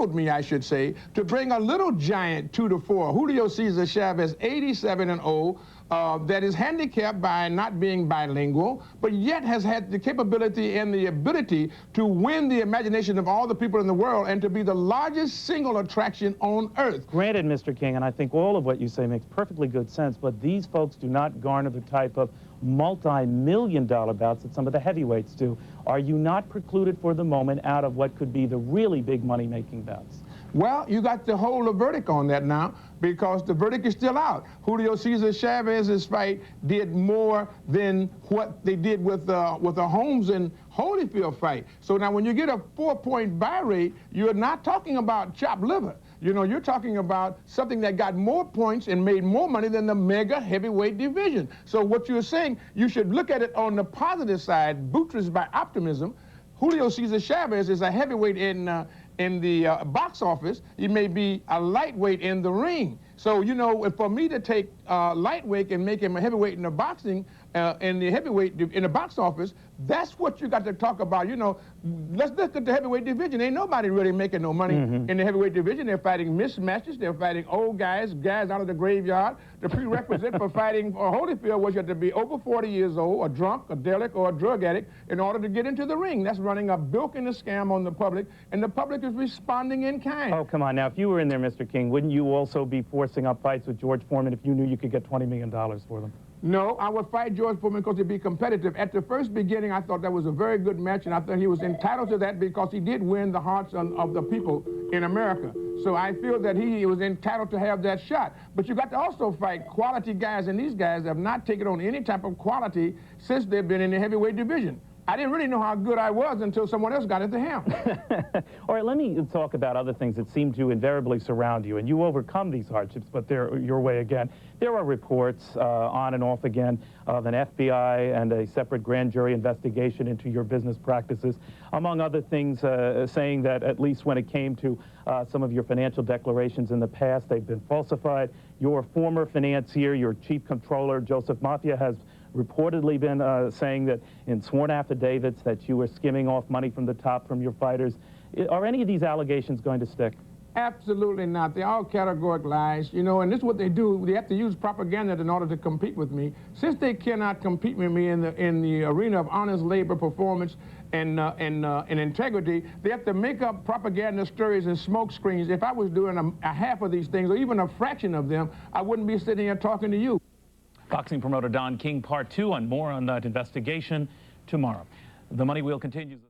enabled me, I should say, to bring a little giant to the fore. Julio Cesar Chavez, 87-0, that is handicapped by not being bilingual, but yet has had the capability and the ability to win the imagination of all the people in the world and to be the largest single attraction on earth. Granted, Mr. King, and I think all of what you say makes perfectly good sense, but these folks do not garner the type of multi-million-dollar bouts that some of the heavyweights do. Are you not precluded for the moment out of what could be the really big money-making bouts? Well, you got to hold a verdict on that now because the verdict is still out. Julio Cesar Chavez's fight did more than what they did with the Holmes and Holyfield fight. So now when you get a 4-point buy rate, you're not talking about chopped liver. You know, you're talking about something that got more points and made more money than the mega heavyweight division. So what you're saying, you should look at it on the positive side, buttressed by optimism. Julio Cesar Chavez is a heavyweight in the box office. He may be a lightweight in the ring. So, you know, for me to take lightweight and make him a heavyweight in the boxing, in the heavyweight, in the box office, that's what you got to talk about. You know, let's look at the heavyweight division. Ain't nobody really making no money in the heavyweight division. They're fighting mismatches. They're fighting old guys, guys out of the graveyard. The prerequisite for fighting for Holyfield was you had to be over 40 years old, a drunk, a derelict, or a drug addict in order to get into the ring. That's running a bilk and a scam on the public, and the public is responding in kind. Oh, come on. Now, if you were in there, Mr. King, wouldn't you also be forcing up fights with George Foreman if you knew you could get $20 million for them? No, I would fight George Foreman because he'd be competitive. At the first beginning, I thought that was a very good match, and I thought he was entitled to that because he did win the hearts of the people in America. So I feel that he was entitled to have that shot. But you got to also fight quality guys, and these guys have not taken on any type of quality since they've been in the heavyweight division. I didn't really know how good I was until someone else got at the helm. All right, let me talk about other things that seem to invariably surround you, and you overcome these hardships, but they're your way again. There are reports on and off again of an FBI and a separate grand jury investigation into your business practices, among other things saying that at least when it came to some of your financial declarations in the past, they've been falsified. Your former financier, your chief controller, Joseph Mafia, has reportedly been saying that in sworn affidavits that you were skimming off money from the top from your fighters. Are any of these allegations going to stick? Absolutely not. They're all categorical lies, you know, and this is what they do. They have to use propaganda in order to compete with me. Since they cannot compete with me in the arena of honest labor, performance, and integrity, they have to make up propaganda stories and smoke screens. If I was doing a half of these things, or even a fraction of them, I wouldn't be sitting here talking to you. Boxing promoter Don King, Part 2 on more on that investigation tomorrow. The Money Wheel continues.